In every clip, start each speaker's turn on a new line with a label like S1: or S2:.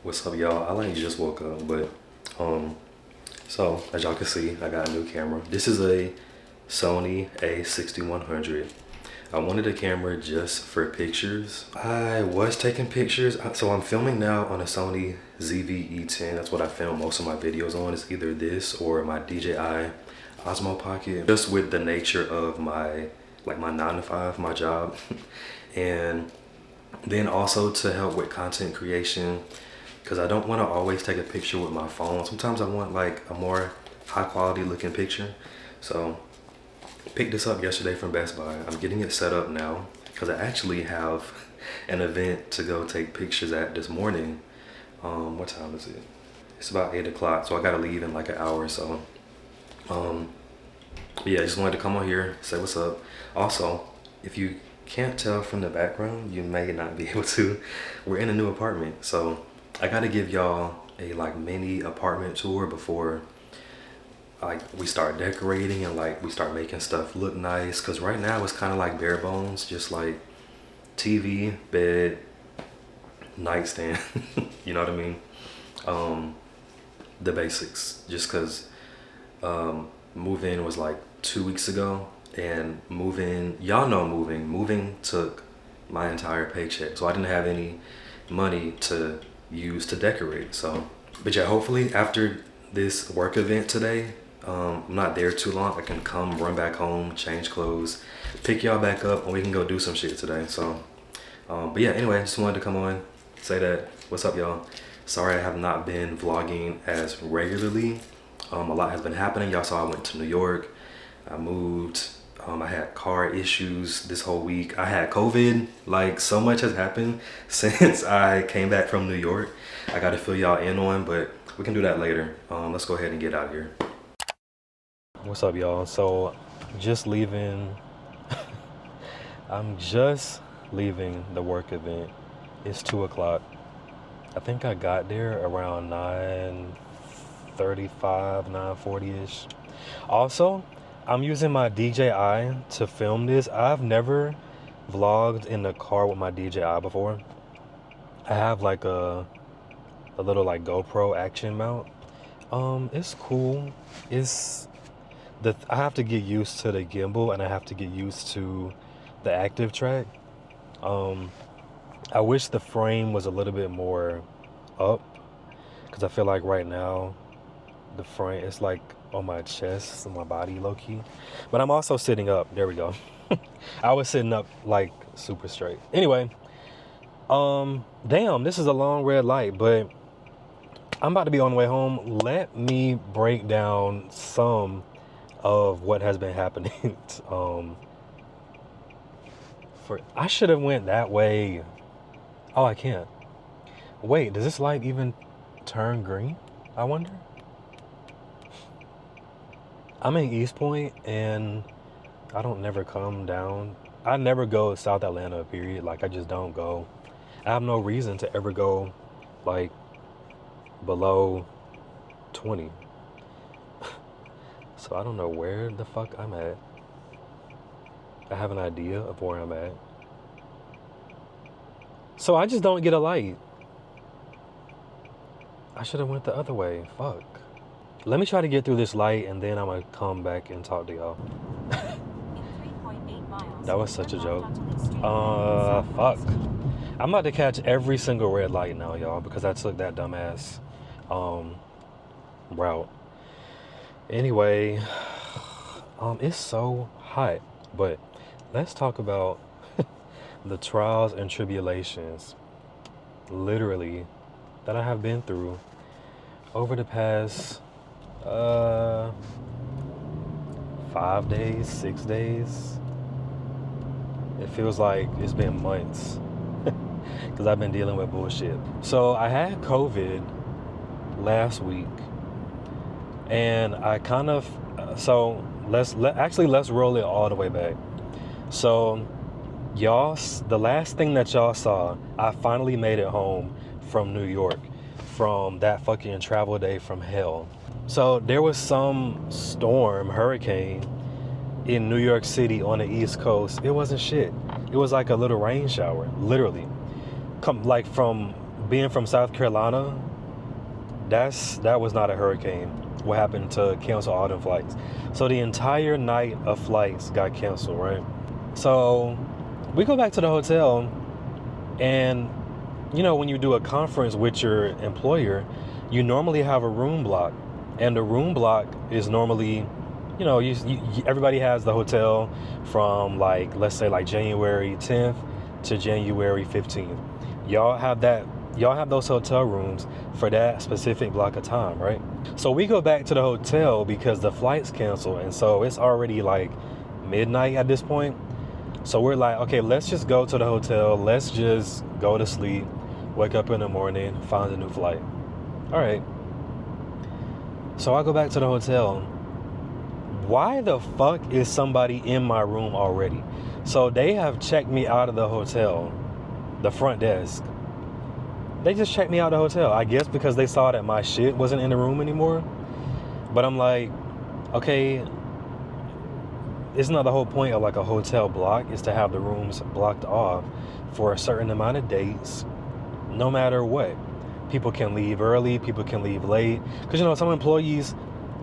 S1: What's up, y'all? I like just woke up, but so as y'all can see, I got a new camera. This is a Sony A6100. I wanted a camera just for pictures. I was taking pictures, so I'm filming now on a Sony ZVE-10. That's what I film most of my videos on. It's either this or my DJI Osmo Pocket. Just with the nature of my 9 to 5, my job, and then also to help with content creation, because I don't want to always take a picture with my phone. Sometimes I want like a more high quality looking picture. So picked this up yesterday from Best Buy. I'm getting it set up now because I actually have an event to go take pictures at this morning. What time is it? It's about 8 o'clock, so I gotta leave in like an hour or so. Yeah, I just wanted to come on here, say what's up. Also, if you can't tell from the background, you may not be able to. We're in a new apartment, so I gotta give y'all a mini apartment tour before we start decorating and we start making stuff look nice. Cause right now it's kind of like bare bones, just like TV, bed, nightstand. You know what I mean? The basics. Just cause move-in was like 2 weeks ago, and y'all know moving took my entire paycheck, so I didn't have any money to use to decorate. So but yeah, hopefully after this work event today, I'm not there too long, I can come run back home, change clothes, pick y'all back up, and we can go do some shit today. So but yeah, anyway, just wanted to come on, say that what's up, y'all. Sorry I have not been vlogging as regularly. A lot has been happening. Y'all saw I went to New York, I moved, I had car issues this whole week. I had COVID. Like, so much has happened since I came back from New York. I gotta fill y'all in on, but we can do that later. Let's go ahead and get out of here. What's up, y'all? So just leaving. I'm just leaving the work event. It's 2 o'clock. I think I got there around 9:35, 9:40ish. Also, I'm using my DJI to film this. I've never vlogged in the car with my DJI before. I have like a little like GoPro action mount. It's cool. I have to get used to the gimbal, and I have to get used to the active track. I wish the frame was a little bit more up, because I feel like right now the frame is like on my chest, on my body, low-key. But I'm also sitting up. There we go. I was sitting up like super straight. Anyway, damn, this is a long red light, but I'm about to be on the way home. Let me break down some of what has been happening. I should have went that way. Oh, I can't. Wait, does this light even turn green? I wonder. I'm in East Point, and I don't never come down. I never go South Atlanta, period. Like, I just don't go. I have no reason to ever go like below 20. So I don't know where the fuck I'm at. I have an idea of where I'm at. So I just don't get a light. I should have went the other way. Fuck. Let me try to get through this light, and then I'm gonna come back and talk to y'all. That was such a joke. Fuck. I'm about to catch every single red light now, y'all, because I took that dumbass route. Anyway, it's so hot, but let's talk about the trials and tribulations, literally, that I have been through over the past 5 days, 6 days. It feels like it's been months because I've been dealing with bullshit. So I had COVID last week, and I kind of let's roll it all the way back. So y'all, the last thing that y'all saw, I finally made it home from New York, from that fucking travel day from hell. So there was some hurricane in New York City on the East Coast. It wasn't shit. It was like a little rain shower, literally. From being from South Carolina, that was not a hurricane. What happened to cancel all them flights? So the entire night of flights got canceled, right? So we go back to the hotel, and you know, when you do a conference with your employer, you normally have a room block, and the room block is normally, you know, everybody has the hotel from, like, let's say like January 10th to January 15th. Y'all have those hotel rooms for that specific block of time, right? So we go back to the hotel because the flight's canceled, and so it's already like midnight at this point. So we're like, okay, let's just go to the hotel. Let's just go to sleep, wake up in the morning, find a new flight. All right. So I go back to the hotel. Why the fuck is somebody in my room already? So they have checked me out of the hotel, the front desk. They just checked me out of the hotel, I guess because they saw that my shit wasn't in the room anymore. But I'm like, okay, isn't that the whole point of like a hotel block, is to have the rooms blocked off for a certain amount of dates, no matter what? People can leave early, people can leave late, because, you know, some employees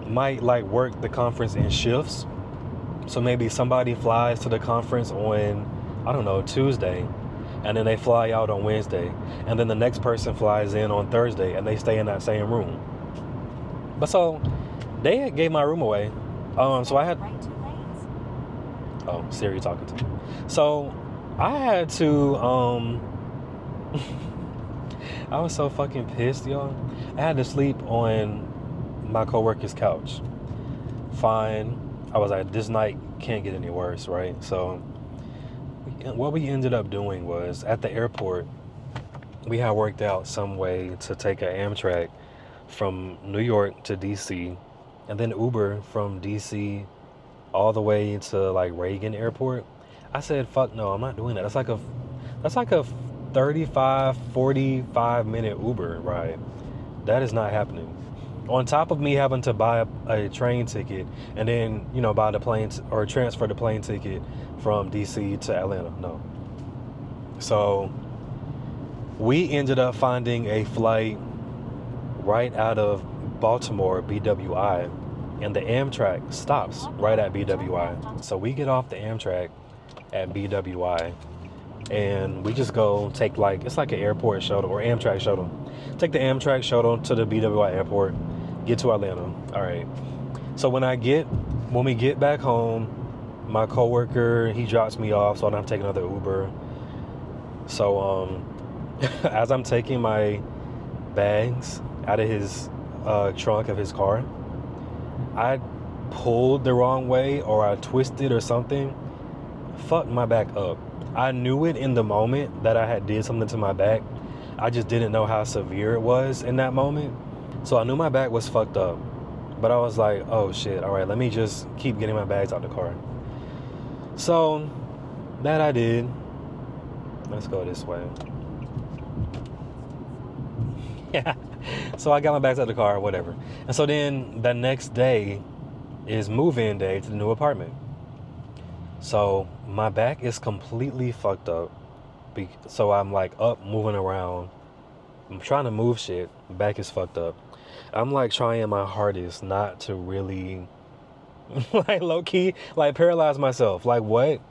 S1: might like work the conference in shifts. So maybe somebody flies to the conference on, I don't know, Tuesday, and then they fly out on Wednesday, and then the next person flies in on Thursday, and they stay in that same room. But so they gave my room away. So I had, oh, Siri talking to me. So I had to, I was so fucking pissed, y'all. I had to sleep on my coworker's couch. Fine. I was like, this night can't get any worse, right? So what we ended up doing was, at the airport, we had worked out some way to take an Amtrak from New York to DC, and then Uber from DC all the way to like Reagan Airport. I said, fuck no, I'm not doing that. That's like a 35, 45 minute Uber ride. That is not happening. On top of me having to buy a train ticket and then, you know, buy the plane or transfer the plane ticket from DC to Atlanta. No. So we ended up finding a flight right out of Baltimore, BWI, and the Amtrak stops right at BWI. So we get off the Amtrak at BWI, and we just go take, like, it's like an airport shuttle or Amtrak shuttle. Take the Amtrak shuttle to the BWI airport, get to Atlanta. All right. So when we get back home, my coworker, he drops me off, so I don't have to take another Uber. So as I'm taking my bags out of his trunk of his car, I pulled the wrong way, or I twisted or something, fucked my back up. I knew it in the moment that I had did something to my back. I just didn't know how severe it was in that moment. So I knew my back was fucked up, but I was like, oh shit, all right, let me just keep getting my bags out the car. So that I did. Let's go this way. Yeah. So I got my bags out the car, whatever. And so then the next day is move-in day to the new apartment. So my back is completely fucked up. So I'm like up, moving around. I'm trying to move shit. My back is fucked up. I'm like trying my hardest not to really, like, low-key, like, paralyze myself. Like, what?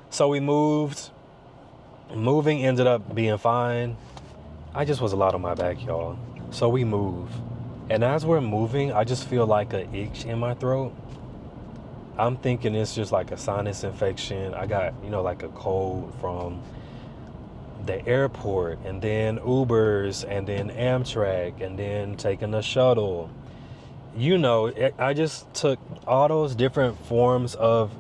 S1: So we moved. Moving ended up being fine. I just was a lot on my back, y'all. So we move. And as we're moving, I just feel like an itch in my throat. I'm thinking it's just like a sinus infection. I got, you know, like a cold from the airport, and then Ubers, and then Amtrak, and then taking a shuttle. You know, I just took all those different forms of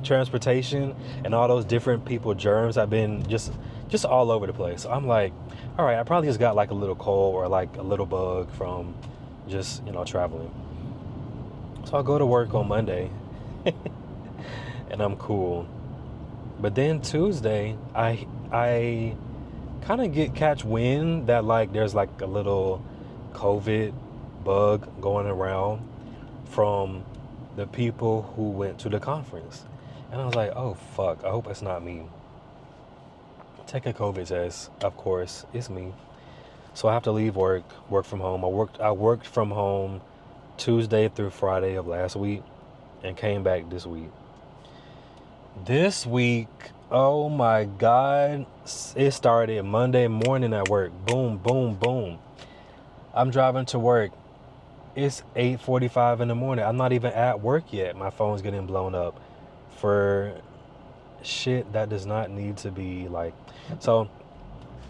S1: transportation and all those different people germs. I've been just all over the place. So I'm like, all right, I probably just got like a little cold or like a little bug from just, you know, traveling. So I go to work on Monday and I'm cool. But then Tuesday, I kind of catch wind that like there's like a little COVID bug going around from the people who went to the conference. And I was like, oh fuck, I hope it's not me. Take a COVID test. Of course, it's me. So I have to leave work from home. I worked from home Tuesday through Friday of last week and came back this week. This week, oh my God, it started Monday morning at work. Boom, boom, boom. I'm driving to work. It's 8:45 in the morning. I'm not even at work yet. My phone's getting blown up for shit that does not need to be like. So,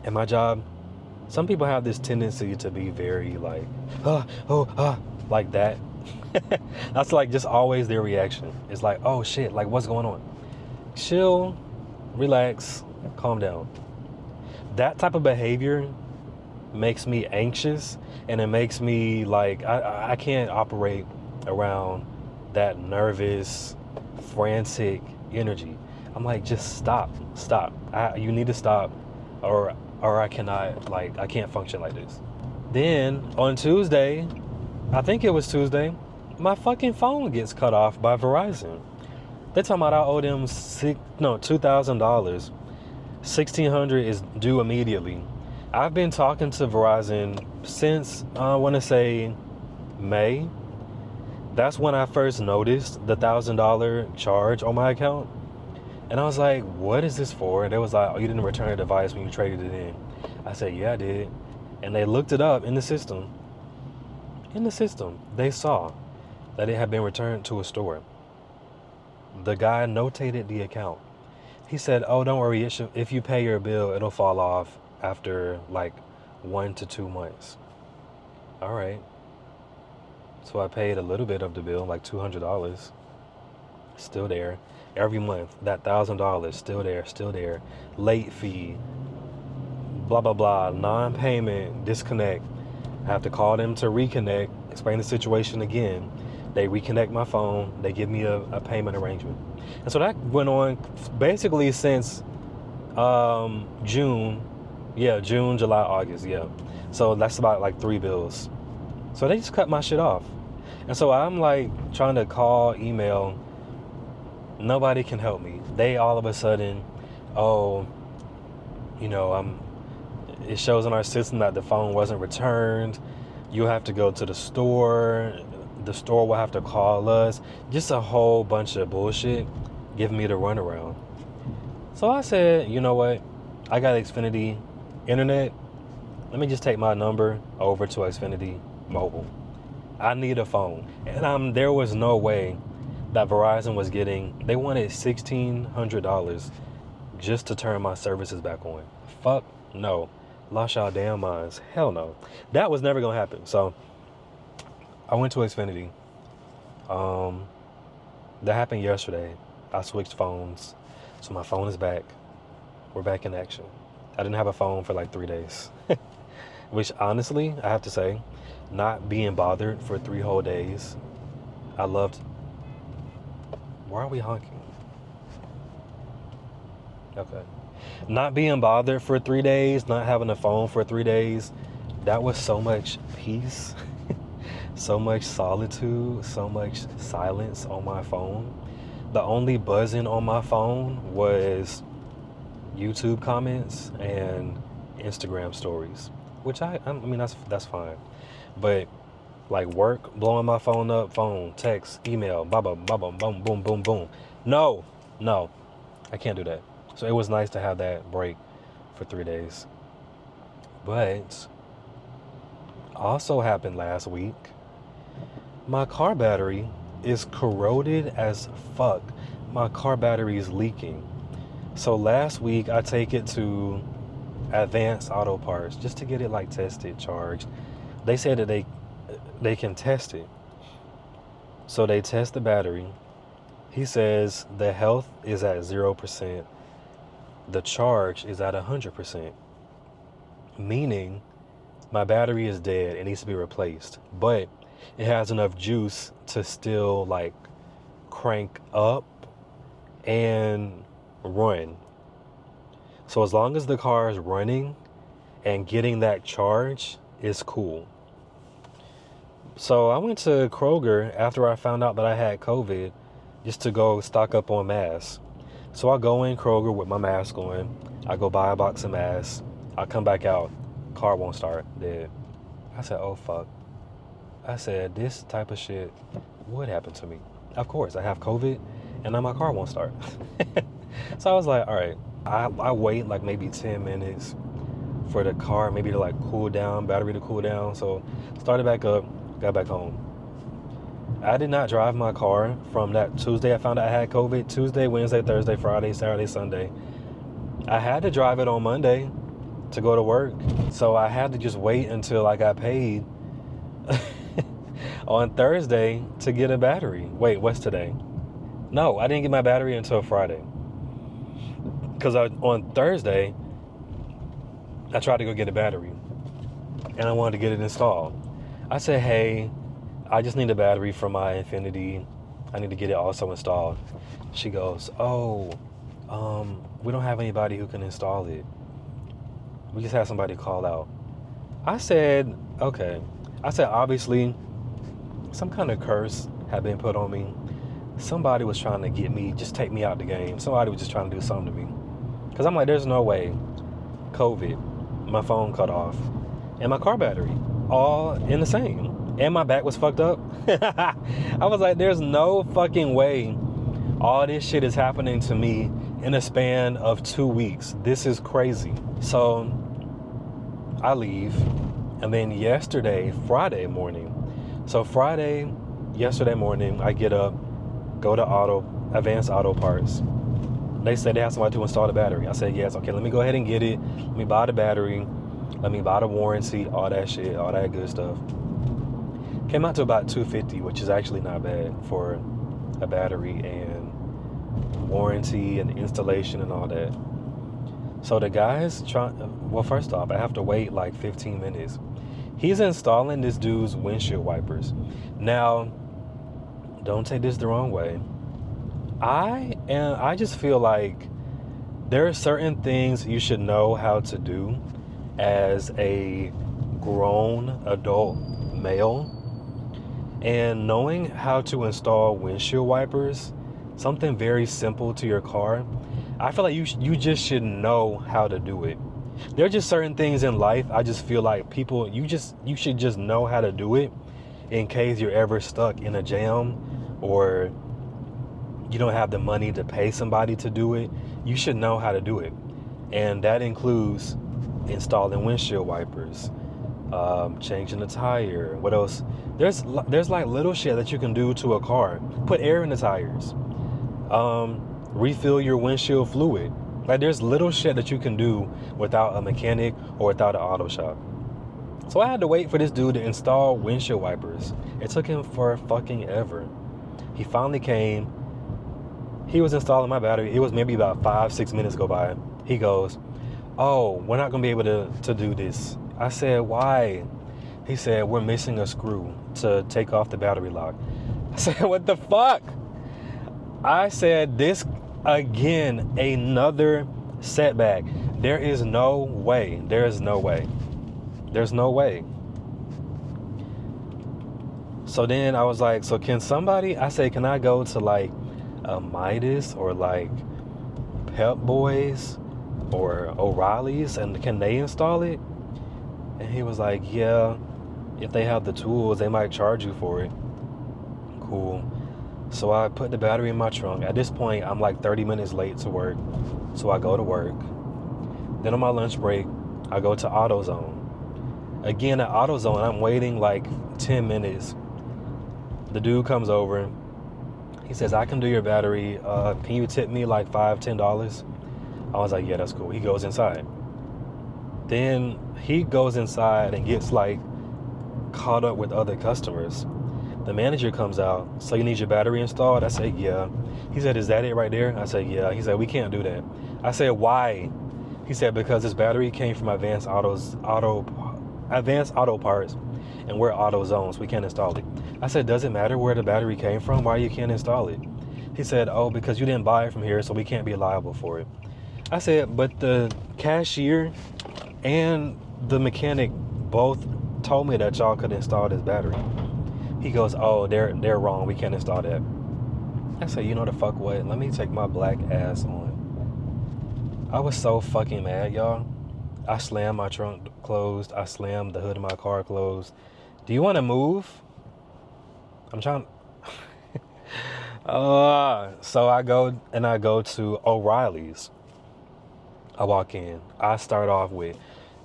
S1: in my job, some people have this tendency to be very like, like that. That's like just always their reaction. It's like, oh shit, like what's going on? Chill, relax, calm down. That type of behavior makes me anxious, and it makes me like I can't operate around that nervous, frantic energy. I'm like, just stop. You need to stop, or I cannot, like, I can't function like this. Then on Tuesday, I think it was Tuesday, my fucking phone gets cut off by Verizon. They're talking about I owe them $2,000. $1,600 is due immediately. I've been talking to Verizon since I want to say May. That's when I first noticed the $1,000 charge on my account. And I was like, what is this for? And they was like, oh, you didn't return a device when you traded it in. I said, yeah, I did. And they looked it up in the system. They saw that it had been returned to a store. The guy notated the account. He said, oh, don't worry. If you pay your bill, it'll fall off after like 1 to 2 months. All right. So I paid a little bit of the bill, like $200. Still there. Every month, that $1,000 still there. Late fee, blah blah blah, non-payment, disconnect. I have to call them to reconnect, explain the situation again. They reconnect my phone. They give me a payment arrangement, and so that went on basically since June, July, August, So that's about like 3 bills. So they just cut my shit off, and so I'm like trying to call, email. Nobody can help me. They all of a sudden, it shows on our system that the phone wasn't returned. You'll have to go to the store. The store will have to call us. Just a whole bunch of bullshit giving me the runaround. So I said, you know what? I got Xfinity internet. Let me just take my number over to Xfinity mobile. I need a phone. And there was no way that Verizon was they wanted $1,600 just to turn my services back on. Fuck no. Lost y'all damn minds. Hell no. That was never gonna happen. So I went to Xfinity. That happened yesterday. I switched phones. So my phone is back. We're back in action. I didn't have a phone for like 3 days. Which honestly, I have to say, not being bothered for 3 whole days, I loved. Why are we honking? Okay. Not being bothered for 3 days, not having a phone for 3 days, that was so much peace, so much solitude, so much silence on my phone. The only buzzing on my phone was YouTube comments and Instagram stories, which I mean, that's fine. But like work, blowing my phone up, phone, text, email, blah, boom, boom, boom, boom. No, I can't do that. So it was nice to have that break for 3 days. But also happened last week, my car battery is corroded as fuck. My car battery is leaking. So last week I take it to Advanced Auto Parts just to get it like tested, charged. They said that they can test it. So they test the battery. He says the health is at 0%. The charge is at 100%. Meaning my battery is dead. It needs to be replaced. But it has enough juice to still like crank up and run. So as long as the car is running and getting that charge, it's cool. So I went to Kroger after I found out that I had COVID just to go stock up on masks. So I go in Kroger with my mask on. I go buy a box of masks. I come back out. car won't start, dead. I said, oh fuck. I said, this type of shit would happen to me. Of course, I have COVID and now my car won't start. So I was like, all right, I wait like maybe 10 minutes for the car maybe to like cool down, battery to cool down. So started back up, got back home. I did not drive my car from that Tuesday I found out I had COVID. Tuesday, Wednesday, Thursday, Friday, Saturday, Sunday. I had to drive it on Monday to go to work. So I had to just wait until I got paid on Thursday to get a battery. Wait, what's today? No, I didn't get my battery until Friday. Because on Thursday, I tried to go get a battery and I wanted to get it installed. I said, hey, I just need a battery for my Infinity. I need to get it also installed. She goes, oh, we don't have anybody who can install it. We just have somebody call out. I said, okay. I said, obviously, some kind of curse had been put on me. Somebody was trying to get me, just take me out the game. Somebody was just trying to do something to me. Because I'm like, there's no way. COVID, my phone cut off, and my car battery, all in the same. And my back was fucked up. I was like, there's no fucking way all this shit is happening to me in a span of 2 weeks. This is crazy. So I leave. And then yesterday, Friday morning. So yesterday morning, I get up, go to Advanced Auto Parts. They said they have somebody to install the battery. I said, yes, okay, let me go ahead and get it. Let me buy the battery. Let me buy the warranty, all that shit, all that good stuff. Came out to about $250, which is actually not bad for a battery and warranty and installation and all that. So the guy's well, first off, I have to wait like 15 minutes. He's installing this dude's windshield wipers. Now, don't take this the wrong way. I just feel like there are certain things you should know how to do as a grown adult male. And knowing how to install windshield wipers, something very simple to your car, I feel like you just should know how to do it. There are just certain things in life I just feel like people, you should just know how to do it in case you're ever stuck in a jam or you don't have the money to pay somebody to do it. You should know how to do it. And that includes installing windshield wipers, changing the tire. What else? There's like little shit that you can do to a car. Put air in the tires. Refill your windshield fluid. Like there's little shit that you can do without a mechanic or without an auto shop. So I had to wait for this dude to install windshield wipers. It took him for fucking ever. He finally came. He was installing my battery. It was maybe about 5-6 minutes go by. He goes, oh, we're not gonna be able to do this. I said, why? He said, we're missing a screw to take off the battery lock. I said, what the fuck? I said, this again, another setback. There is no way. There is no way. There's no way. So then I was like, so can somebody, I said, can I go to like a Midas or like Pep Boys or O'Reilly's and can they install it? And he was like, yeah, if they have the tools, they might charge you for it. Cool. So I put the battery in my trunk. At this point, I'm like 30 minutes late to work. So I go to work. Then on my lunch break, I go to AutoZone. Again, at AutoZone, I'm waiting like 10 minutes. The dude comes over. He says, I can do your battery. Can you tip me like $5-10? I was like, yeah, that's cool. He goes inside. Then he goes inside and gets like caught up with other customers. The manager comes out. So you need your battery installed? I said, yeah. He said, is that it right there? I said, yeah. He said, we can't do that. I said, why? He said, because this battery came from Advanced Auto Parts, and we're AutoZone, so we can't install it. I said, does it matter where the battery came from? Why you can't install it? He said, oh, because you didn't buy it from here, so we can't be liable for it. I said, but the cashier and the mechanic both told me that y'all could install this battery. He goes, oh, they're wrong. We can't install that. I said, you know the fuck what? Let me take my black ass on. I was so fucking mad, y'all. I slammed my trunk closed. I slammed the hood of my car closed. Do you want to move? I'm trying. So I go to O'Reilly's. I walk in. I start off with,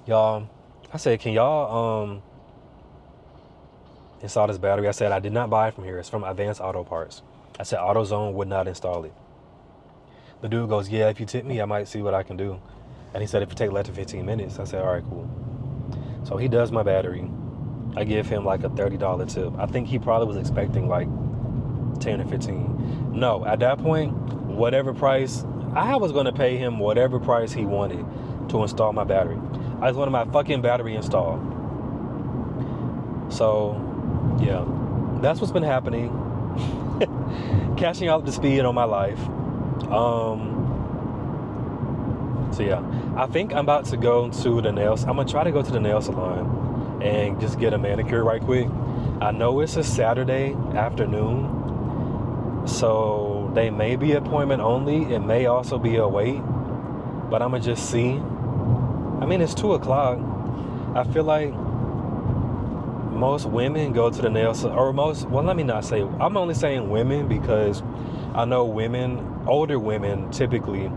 S1: y'all, I said, can y'all install this battery? I said, I did not buy it from here. It's from Advanced Auto Parts. I said, AutoZone would not install it. The dude goes, yeah, if you tip me, I might see what I can do. And he said, if it take less than 15 minutes. I said, all right, cool. So he does my battery. I give him like a $30 tip. I think he probably was expecting like 10 or 15. No, at that point, whatever price, I was going to pay him whatever price he wanted to install my battery. I just wanted my fucking battery installed. So, yeah, that's what's been happening. Catching up to speed on my life. So yeah, I think I'm about to go to the nails. I'm gonna try to go to the nail salon and just get a manicure right quick. I know it's a Saturday afternoon, so they may be appointment only. It may also be a wait, but I'm gonna just see. I mean, it's 2 o'clock. I feel like most women go to the nail salon, or well, let me not say, I'm only saying women because I know women, older women, typically,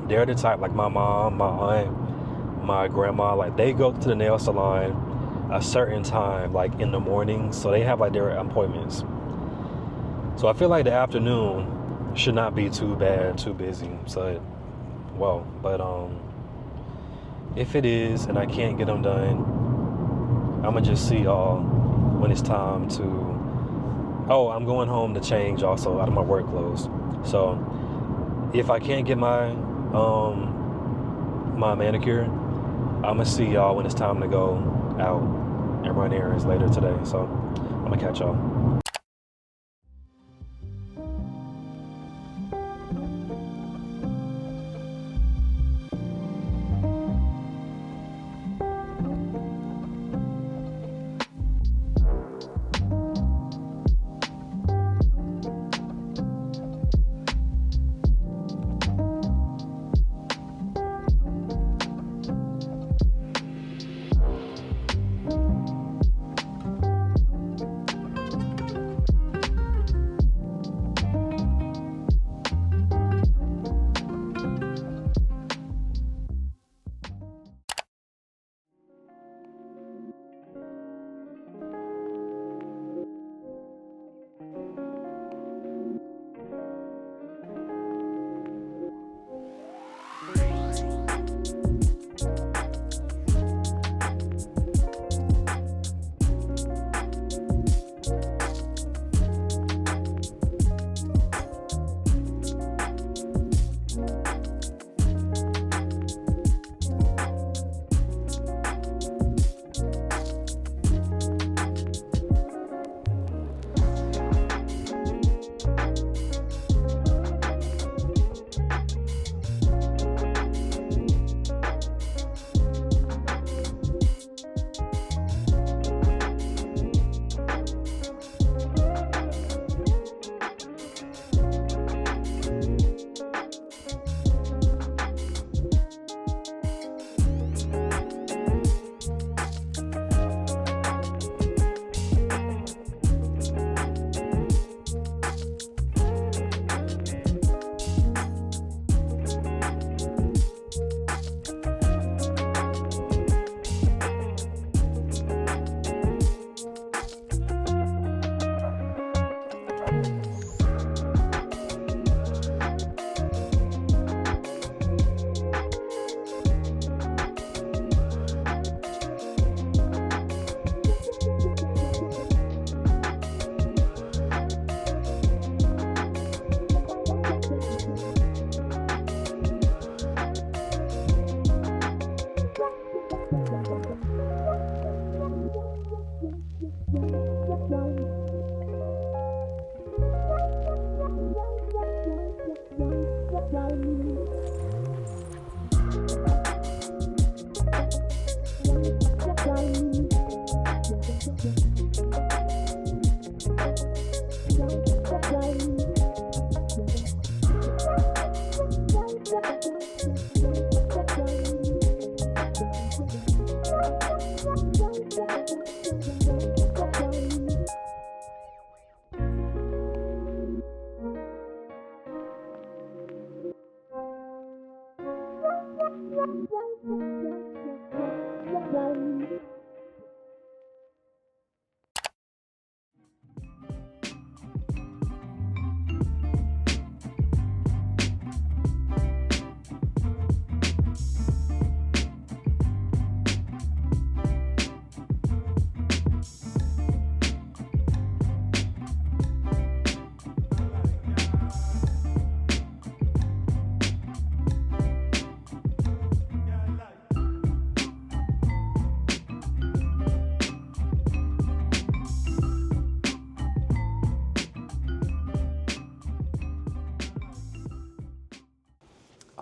S1: they're the type, like my mom, my aunt, my grandma, like they go to the nail salon a certain time, like in the morning, so they have like their appointments. So I feel like the afternoon should not be too bad, too busy. So, well, but if it is and I can't get them done, I'm gonna just see y'all when it's time to. Oh, I'm going home to change also out of my work clothes. So if I can't get my my manicure, I'm gonna see y'all when it's time to go out and run errands later today. So I'm gonna catch y'all.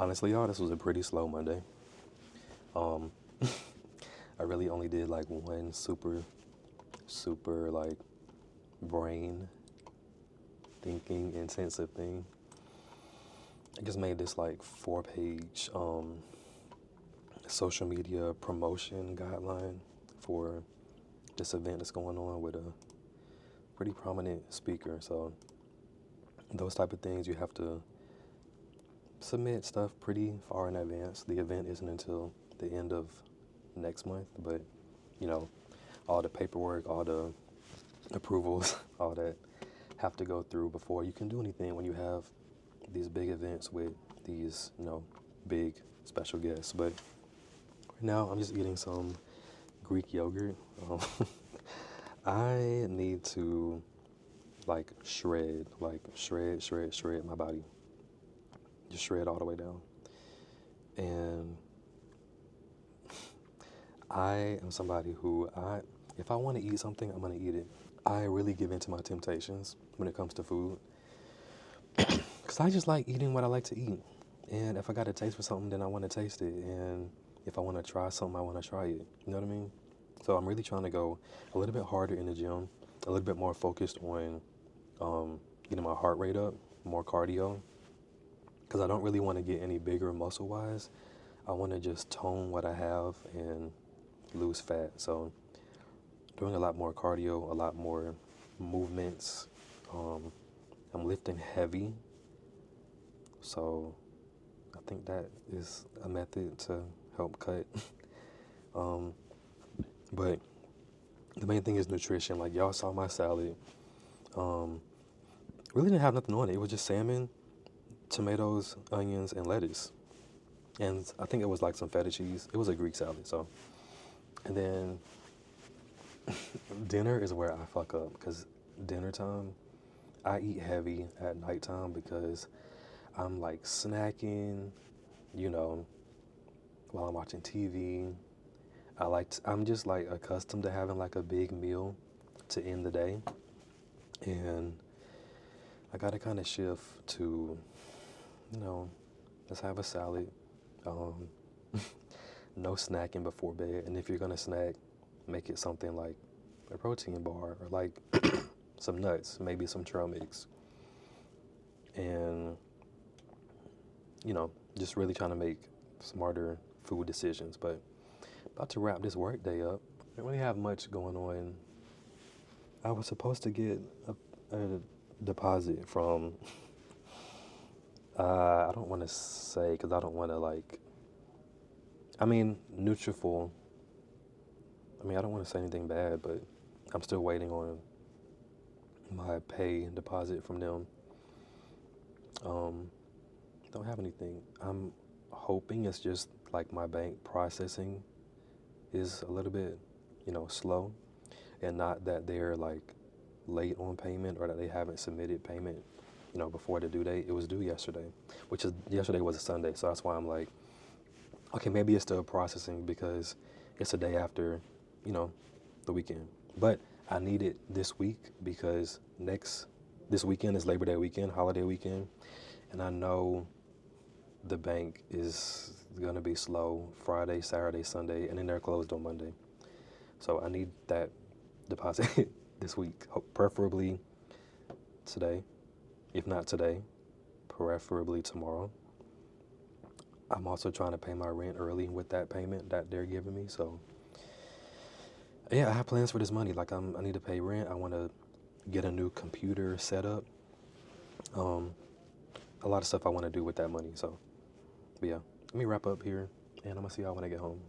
S1: Honestly, y'all, this was a pretty slow Monday. Um, I really only did like one super like brain thinking intensive thing. I just made this like 4-page social media promotion guideline for this event that's going on with a pretty prominent speaker. So those type of things, you have to submit stuff pretty far in advance. The event isn't until the end of next month, but you know, all the paperwork, all the approvals, all that have to go through before you can do anything when you have these big events with these, big special guests. But right now I'm just eating some Greek yogurt. I need to shred my body. Just shred all the way down. And I am somebody who if I want to eat something, I'm going to eat it. I really give in to my temptations when it comes to food. Because I just like eating what I like to eat. And if I got a taste for something, then I want to taste it. And if I want to try something, I want to try it. You know what I mean? So I'm really trying to go a little bit harder in the gym, a little bit more focused on getting my heart rate up, more cardio. Because I don't really want to get any bigger muscle-wise. I want to just tone what I have and lose fat. So doing a lot more cardio, a lot more movements. I'm lifting heavy. So I think that is a method to help cut. But the main thing is nutrition. Like y'all saw my salad. Really didn't have nothing on it. It was just salmon, tomatoes, onions, and lettuce. And I think it was like some feta cheese. It was a Greek salad, so. And then dinner is where I fuck up, because dinner time, I eat heavy at nighttime because I'm like snacking, while I'm watching TV. I'm just like accustomed to having like a big meal to end the day. And I gotta kind of shift to, let's have a salad. No snacking before bed. And if you're gonna snack, make it something like a protein bar or like some nuts, maybe some trail mix. And, just really trying to make smarter food decisions. But about to wrap this work day up. I don't really have much going on. I was supposed to get a deposit from, I don't want to say, because I don't want to Nutrafol. I don't want to say anything bad, but I'm still waiting on my pay deposit from them. Don't have anything. I'm hoping it's just like my bank processing is a little bit, slow, and not that they're like late on payment or that they haven't submitted payment, before the due date. It was due yesterday, yesterday was a Sunday, so that's why I'm like, okay, maybe it's still processing because it's a day after, the weekend. But I need it this week because this weekend is Labor Day weekend, holiday weekend, and I know the bank is gonna be slow Friday, Saturday, Sunday, and then they're closed on Monday. So I need that deposit this week, preferably today. If not today, preferably tomorrow. I'm also trying to pay my rent early with that payment that they're giving me. So yeah, I have plans for this money. Like I need to pay rent. I want to get a new computer set up. A lot of stuff I want to do with that money. So, but yeah, let me wrap up here, and I'm gonna see y'all when I get home.